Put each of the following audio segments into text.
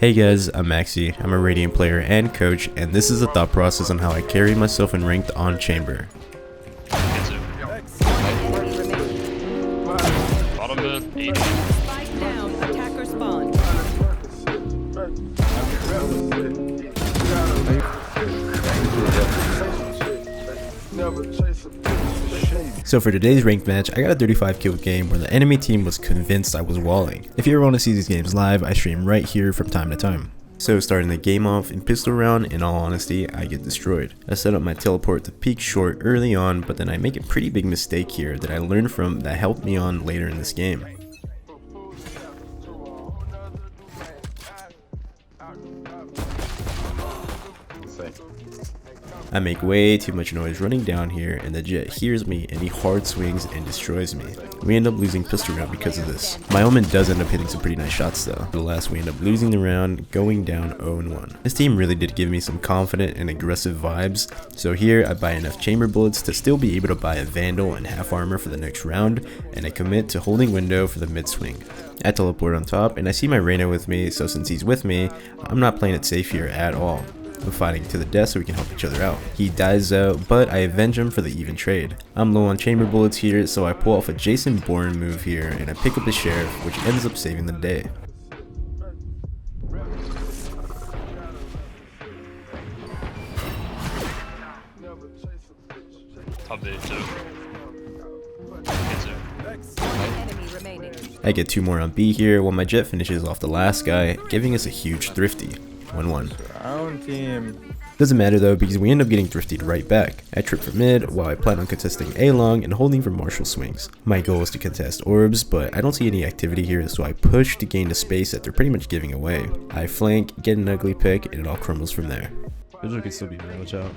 Hey guys, I'm Maxi. I'm a Radiant player and coach, and this is the thought process on how I carry myself in ranked on Chamber. Bottom mid, 80. Spike down, attacker spawn. So for today's ranked match, I got a 35 kill game where the enemy team was convinced I was walling. If you ever want to see these games live, I stream right here from time to time. So starting the game off in pistol round, in all honesty, I get destroyed. I set up my teleport to peek short early on, but then I make a pretty big mistake here that I learned from that helped me on later in this game. I make way too much noise running down here, and the Jett hears me and he hard swings and destroys me. We end up losing pistol round because of this. My Omen does end up hitting some pretty nice shots though. Nonetheless, we end up losing the round, going down 0-1. This team really did give me some confident and aggressive vibes, so here I buy enough chamber bullets to still be able to buy a Vandal and half armor for the next round, and I commit to holding window for the mid swing. I teleport on top, and I see my Reyna with me, so since he's with me, I'm not playing it safe here at all. I'm fighting to the death so we can help each other out. He dies out, but I avenge him for the even trade. I'm low on chamber bullets here, so I pull off a Jason Bourne move here, and I pick up the Sheriff, which ends up saving the day. Top day, too. Enemy remaining. I get 2 more on B here, while my Jett finishes off the last guy, giving us a huge thrifty. 1-1. Round team. Doesn't matter though, because we end up getting thrifted right back. I trip for mid, while I plan on contesting A long and holding for Marshall swings. My goal is to contest orbs, but I don't see any activity here, so I push to gain the space that they're pretty much giving away. I flank, get an ugly pick, and it all crumbles from there. Vigil could still be there, watch out.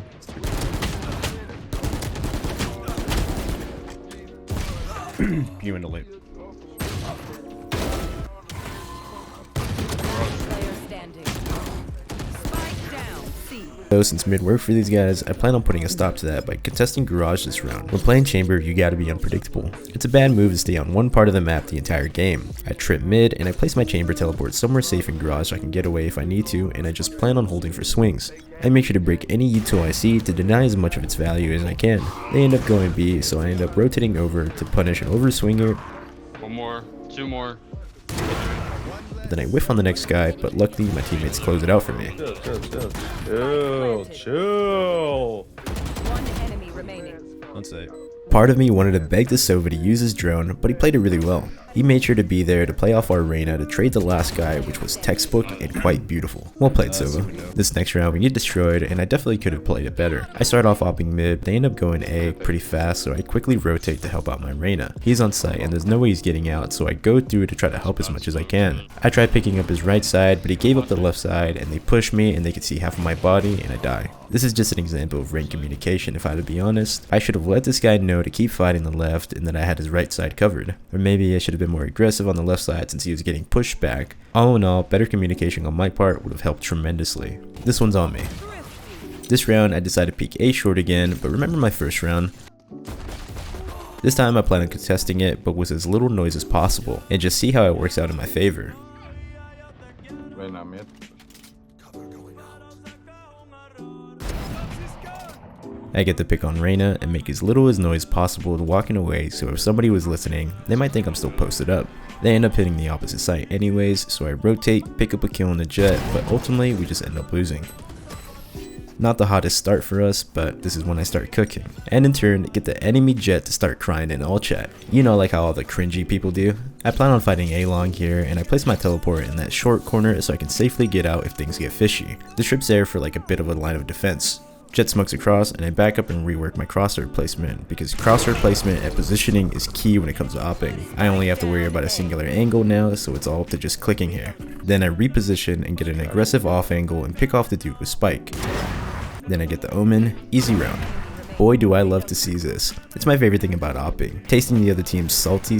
You went to late. Player standing. Spike down, C. So since mid worked for these guys, I plan on putting a stop to that by contesting Garage this round. When playing Chamber, you gotta be unpredictable. It's a bad move to stay on one part of the map the entire game. I trip mid, and I place my Chamber teleport somewhere safe in Garage so I can get away if I need to, and I just plan on holding for swings. I make sure to break any util I see to deny as much of its value as I can. They end up going B, so I end up rotating over to punish an overswinger. 1 more, 2 more. But then I whiff on the next guy, but luckily my teammates close it out for me. Chill. One enemy remaining. Let's say. Part of me wanted to beg the Sova to use his drone, but he played it really well. He made sure to be there to play off our Reyna to trade the last guy, which was textbook and quite beautiful. Well played, Sova. This next round we get destroyed, and I definitely could have played it better. I start off opping mid, they end up going A pretty fast, so I quickly rotate to help out my Reyna. He's on site and there's no way he's getting out, so I go through to try to help as much as I can. I tried picking up his right side, but he gave up the left side, and they push me and they could see half of my body, and I die. This is just an example of rank communication, if I had to be honest. I should have let this guy know to keep fighting the left and that I had his right side covered. Or maybe I should have been more aggressive on the left side since he was getting pushed back. All in all, better communication on my part would have helped tremendously. This one's on me. This round I decided to peek A short again, but remember my first round? This time I plan on contesting it, but with as little noise as possible, and just see how it works out in my favor. Right now, mid. I get to pick on Reyna and make as little as noise possible to walking away, so if somebody was listening, they might think I'm still posted up. They end up hitting the opposite side anyways, so I rotate, pick up a kill on the Jett, but ultimately we just end up losing. Not the hottest start for us, but this is when I start cooking. And in turn, get the enemy Jett to start crying in all chat. You know, like how all the cringy people do. I plan on fighting A long here, and I place my teleport in that short corner so I can safely get out if things get fishy. The trip's there for like a bit of a line of defense. Jett smokes across, and I back up and rework my crosshair placement, because crosshair placement and positioning is key when it comes to opping. I only have to worry about a singular angle now, so it's all up to just clicking here. Then I reposition and get an aggressive off angle and pick off the dude with spike. Then I get the Omen, easy round. Boy do I love to see this. It's my favorite thing about opping, tasting the other team's salty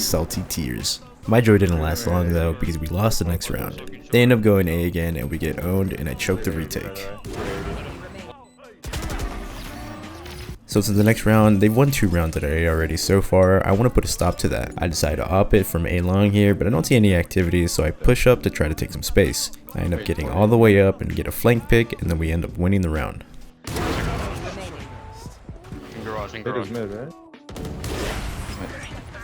tears. My joy didn't last long though, because we lost the next round. They end up going A again and we get owned, and I choke the retake. So since the next round, they've won 2 rounds at A already so far, I want to put a stop to that. I decide to op it from A long here, but I don't see any activity, so I push up to try to take some space. I end up getting all the way up and get a flank pick, and then we end up winning the round. Remaining. In garage, in It was garage. mid, right?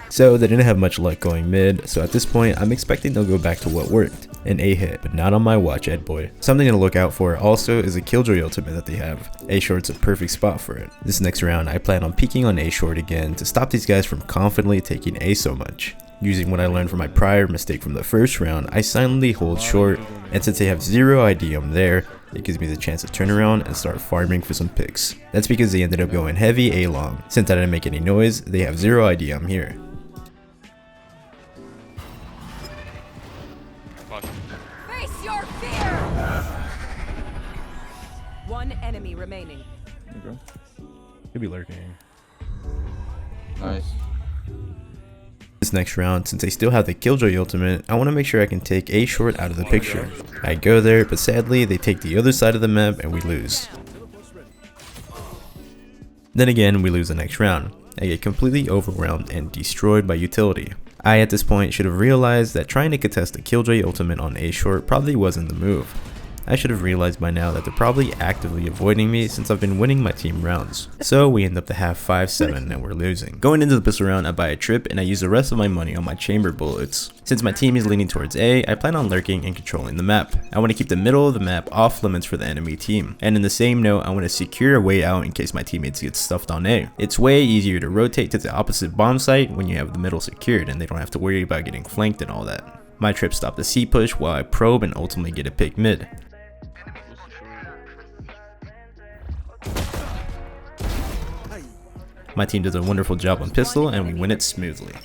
So they didn't have much luck going mid, so at this point I'm expecting they'll go back to what worked, an A hit, but not on my watch, Ed boy. Something to look out for also is a Killjoy ultimate that they have. A short's a perfect spot for it. This next round I plan on peeking on A short again to stop these guys from confidently taking A so much. Using what I learned from my prior mistake from the first round, I silently hold short, and since they have 0 ID I'm there, it gives me the chance to turn around and start farming for some picks. That's because they ended up going heavy A long. Since I didn't make any noise, they have 0 ID I'm here. Watch. Face your fear. One enemy remaining. Okay. Could be lurking. Nice. This next round, since I still have the Killjoy ultimate, I want to make sure I can take A short out of the picture. I go there, but sadly they take the other side of the map and we lose. Then again, we lose the next round. I get completely overwhelmed and destroyed by utility. I at this point should have realized that trying to contest the Killjoy ultimate on A short probably wasn't the move. I should have realized by now that they're probably actively avoiding me since I've been winning my team rounds. So we end up to have 5-7 and we're losing. Going into the pistol round, I buy a trip and I use the rest of my money on my chamber bullets. Since my team is leaning towards A, I plan on lurking and controlling the map. I want to keep the middle of the map off limits for the enemy team. And in the same note, I want to secure a way out in case my teammates get stuffed on A. It's way easier to rotate to the opposite bomb site when you have the middle secured and they don't have to worry about getting flanked and all that. My trip stopped the C push while I probe and ultimately get a pick mid. My team does a wonderful job on pistol and we win it smoothly.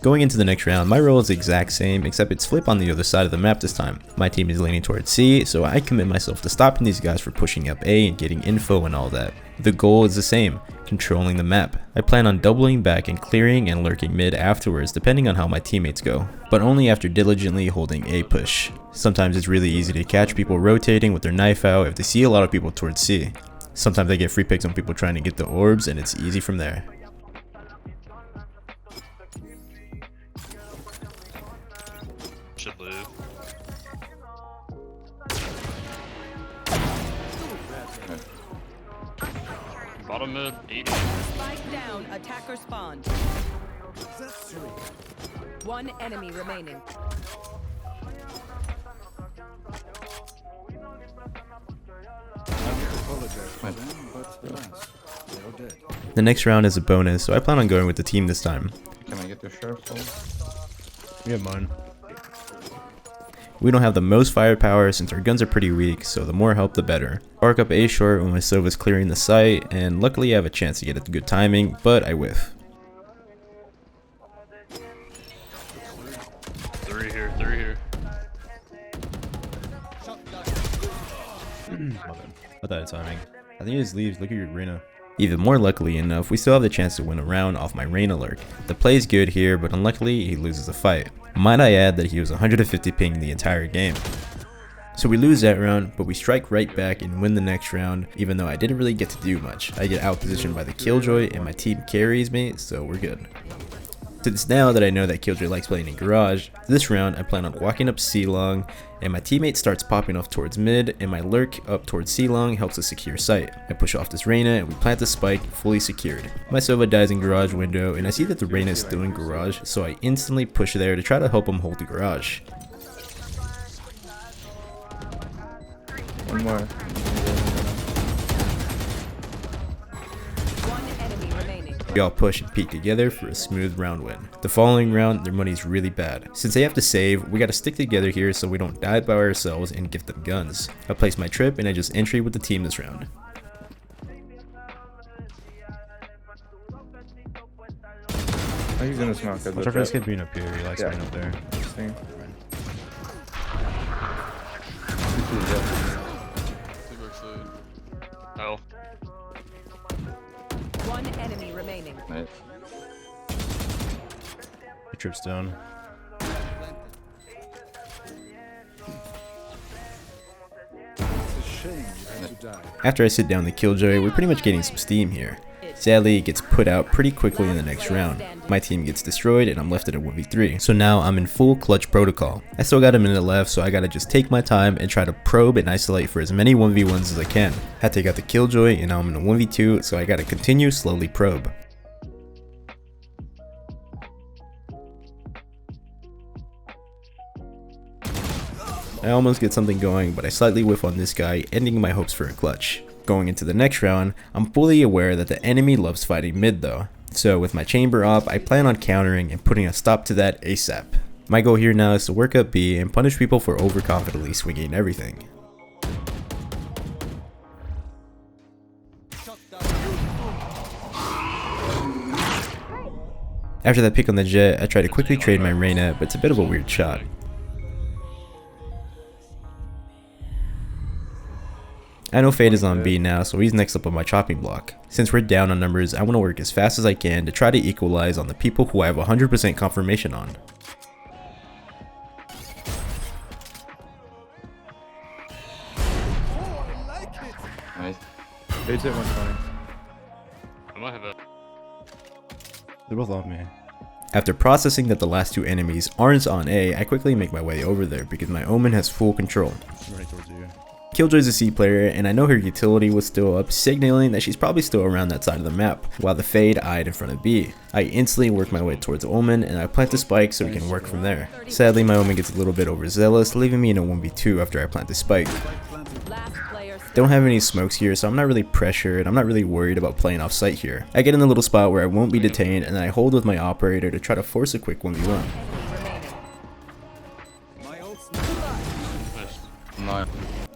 Going into the next round, my role is the exact same except it's flip on the other side of the map this time. My team is leaning towards C, so I commit myself to stopping these guys from pushing up A and getting info and all that. The goal is the same, controlling the map. I plan on doubling back and clearing and lurking mid afterwards depending on how my teammates go, but only after diligently holding A push. Sometimes it's really easy to catch people rotating with their knife out if they see a lot of people towards C. Sometimes I get free picks on people trying to get the orbs and it's easy from there. Should live. Bottom mid, 80. Spike down. Attacker spawned. One enemy remaining. The next round is a bonus, so I plan on going with the team this time. Can I get the sheriff? You have mine. We don't have the most firepower since our guns are pretty weak, so the more help the better. Arc up A short when my Sova's clearing the site, and luckily I have a chance to get it to good timing, but I whiff. 3 here, 3 here. My bad. I thought of timing. I think he just leaves. Look at your Reyna. Even more luckily enough, we still have the chance to win a round off my Reyna lurk. The play's good here, but unluckily he loses the fight. Might I add that he was 150 ping the entire game. So we lose that round, but we strike right back and win the next round, even though I didn't really get to do much. I get outpositioned by the Killjoy and my team carries me, so we're good. Since now that I know that Killjoy likes playing in garage, this round I plan on walking up C long, and my teammate starts popping off towards mid, and my lurk up towards C long helps us secure site. I push off this Reyna and we plant the spike, fully secured. My Sova dies in garage window, and I see that the Reyna is still in garage, so I instantly push there to try to help him hold the garage. One more. One enemy remaining. We all push and peek together for a smooth round win. The following round, their money's really bad. Since they have to save, we gotta stick together here so we don't die by ourselves and give them guns. I place my trip and I just entry with the team this round. Oh, he's gonna smoke at Watch the out for this trap. kid being up here. He likes Yeah. being up there. Thing. Hell. One enemy remaining. Nice. He trips down. After I sit down the Killjoy, we're pretty much getting some steam here. Sadly, it gets put out pretty quickly in the next round. My team gets destroyed and I'm left at a 1v3. So now I'm in full clutch protocol. I still got a minute left, so I gotta just take my time and try to probe and isolate for as many 1v1s as I can. Had to take out the Killjoy and now I'm in a 1v2, so I gotta continue slowly probe. I almost get something going, but I slightly whiff on this guy, ending my hopes for a clutch. Going into the next round, I'm fully aware that the enemy loves fighting mid though. So with my chamber up, I plan on countering and putting a stop to that ASAP. My goal here now is to work up B and punish people for overconfidently swinging everything. After that pick on the Jett, I try to quickly trade my Reyna, but it's a bit of a weird shot. I know Fade is on B now, so he's next up on my chopping block. Since we're down on numbers, I want to work as fast as I can to try to equalize on the people who I have 100% confirmation on. Nice. Fade's hit 120. I might have a. They're both off me. After processing that the last two enemies aren't on A, I quickly make my way over there because my Omen has full control. I'm right towards you. Killjoy's a C player, and I know her utility was still up, signaling that she's probably still around that side of the map, while the Fade eyed in front of B. I instantly work my way towards Omen, and I plant the spike so we can work from there. Sadly, my Omen gets a little bit overzealous, leaving me in a 1v2 after I plant the spike. Don't have any smokes here, so I'm not really pressured. I'm not really worried about playing off site here. I get in a little spot where I won't be detained, and then I hold with my operator to try to force a quick 1v1. Nice.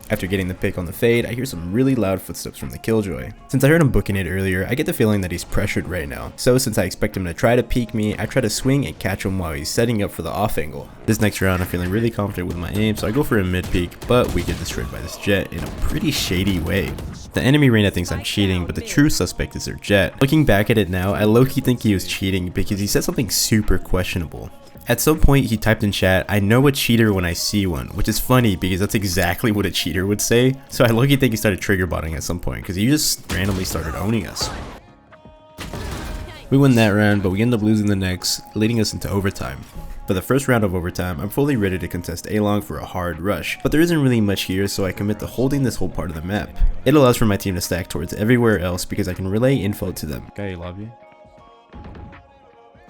After getting the pick on the Fade, I hear some really loud footsteps from the Killjoy. Since I heard him booking it earlier, I get the feeling that he's pressured right now. So since I expect him to try to peek me, I try to swing and catch him while he's setting up for the off angle. This next round, I'm feeling really confident with my aim, so I go for a mid peek, but we get destroyed by this Jett in a pretty shady way. The enemy Reyna thinks I'm cheating, but the true suspect is their Jett. Looking back at it now, I low-key think he was cheating because he said something super questionable. At some point he typed in chat, "I know a cheater when I see one," which is funny because that's exactly what a cheater would say. So I low-key think he started trigger botting at some point because he just randomly started owning us. We win that round, but we end up losing the next, leading us into overtime. For the first round of overtime, I'm fully ready to contest A-Long for a hard rush, but there isn't really much here, so I commit to holding this whole part of the map. It allows for my team to stack towards everywhere else because I can relay info to them. Guy lobby.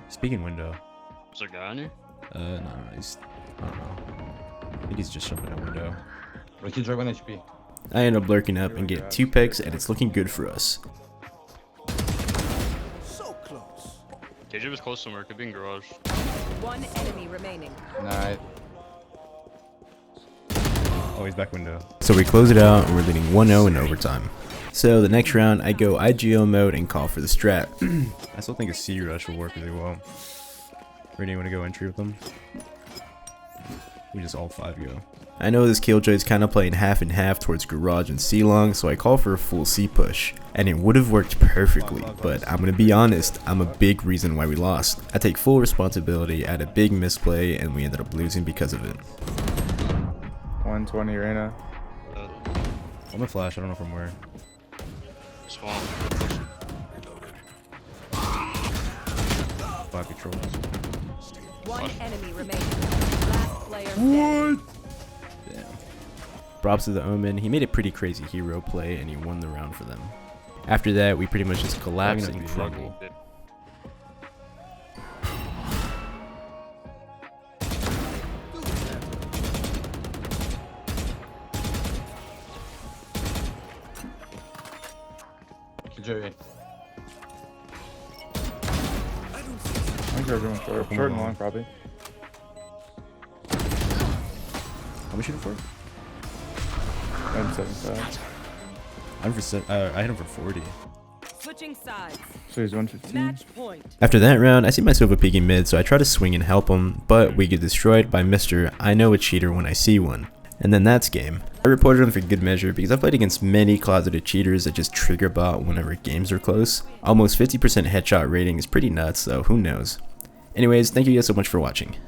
Speaking window. Is there a guy on you? No, he's, I don't know. I think he's just jumping a window. Killjoy 1 HP. I end up lurking up and get 2 picks, and it's looking good for us. KJ was close somewhere, could be in garage. One enemy remaining. Nice. Oh, he's back window. So we close it out and we're leading 1-0 in overtime. So the next round, I go IGO mode and call for the strat. I still think a C rush will work really well. Ready, you want to go entry with them? We just all 5 go. I know this Killjoy is kind of playing half and half towards garage and C-Long, so I call for a full C push. And it would have worked perfectly, but I'm going to be honest, I'm a big reason why we lost. I take full responsibility at a big misplay and we ended up losing because of it. 120 Reyna. I'm gonna flash, I don't know from where. Spawn. 5 controls. One enemy remaining. Last player standing. Damn. Props to the Omen, he made a pretty crazy hero play and he won the round for them. After that, we pretty much just collapsed and crumbled. Killjoy. I think everyone's short. Short and long, probably. How much shooting for? 175. I'm for I hit him for 40. Switching sides. So he's 115. Match point. After that round, I see myself peeking mid, so I try to swing and help him, but we get destroyed by Mr. I know a cheater when I see one. And then that's game. I reported him for good measure because I've played against many closeted cheaters that just trigger bot whenever games are close. Almost 50% headshot rating is pretty nuts, so who knows. Anyways, thank you guys so much for watching.